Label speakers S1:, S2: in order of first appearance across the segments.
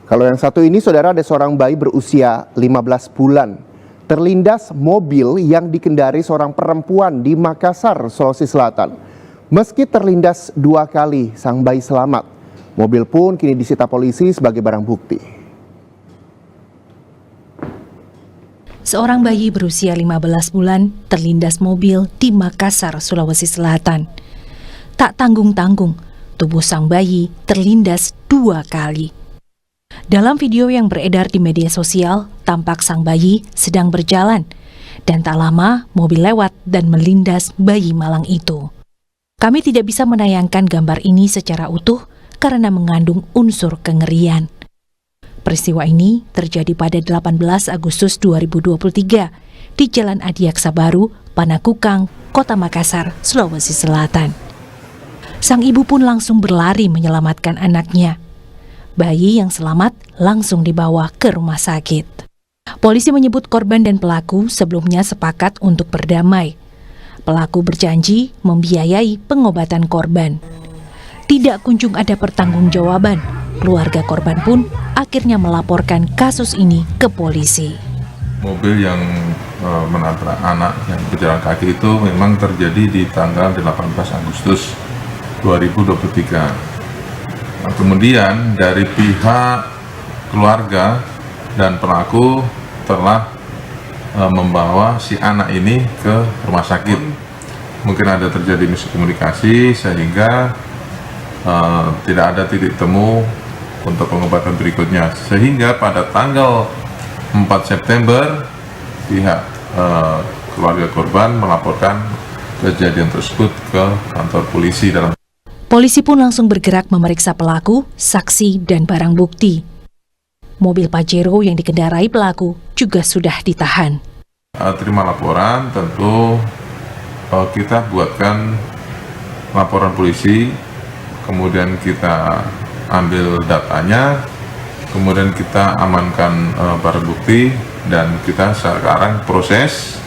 S1: Kalau yang satu ini, saudara, ada seorang bayi berusia 15 bulan. Terlindas mobil yang dikendari seorang perempuan di Makassar, Sulawesi Selatan. Meski terlindas 2 kali, sang bayi selamat. Mobil pun kini disita polisi sebagai barang bukti.
S2: Seorang bayi berusia 15 bulan terlindas mobil di Makassar, Sulawesi Selatan. Tak tanggung-tanggung, tubuh sang bayi terlindas 2 kali. Dalam video yang beredar di media sosial, tampak sang bayi sedang berjalan, dan tak lama mobil lewat dan melindas bayi malang itu. Kami tidak bisa menayangkan gambar ini secara utuh karena mengandung unsur kengerian. Peristiwa ini terjadi pada 18 Agustus 2023 di Jalan Adiaksa Baru, Panakukang, Kota Makassar, Sulawesi Selatan. Sang ibu pun langsung berlari menyelamatkan anaknya. Bayi yang selamat langsung dibawa ke rumah sakit. Polisi menyebut korban dan pelaku sebelumnya sepakat untuk berdamai. Pelaku berjanji membiayai pengobatan korban. Tidak kunjung ada pertanggungjawaban. Keluarga korban pun akhirnya melaporkan kasus ini ke polisi.
S3: Mobil yang menabrak anak yang berjalan kaki itu memang terjadi di tanggal 18 Agustus 2023. Nah, kemudian dari pihak keluarga dan pelaku telah membawa si anak ini ke rumah sakit. Mungkin ada terjadi miskomunikasi sehingga tidak ada titik temu untuk pengobatan berikutnya. Sehingga pada tanggal 4 September pihak keluarga korban melaporkan kejadian tersebut ke kantor polisi.
S2: Polisi pun langsung bergerak memeriksa pelaku, saksi, dan barang bukti. Mobil Pajero yang dikendarai pelaku juga sudah ditahan.
S3: Terima laporan, tentu kita buatkan laporan polisi, kemudian kita ambil datanya, kemudian kita amankan barang bukti, dan kita sekarang proses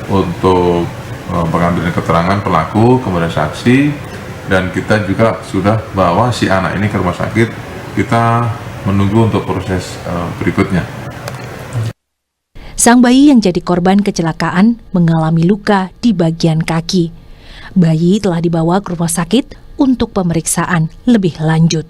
S3: untuk pengambilan keterangan pelaku, kemudian saksi, dan kita juga sudah bawa si anak ini ke rumah sakit. Kita menunggu untuk proses berikutnya.
S2: Sang bayi yang jadi korban kecelakaan mengalami luka di bagian kaki. Bayi telah dibawa ke rumah sakit untuk pemeriksaan lebih lanjut.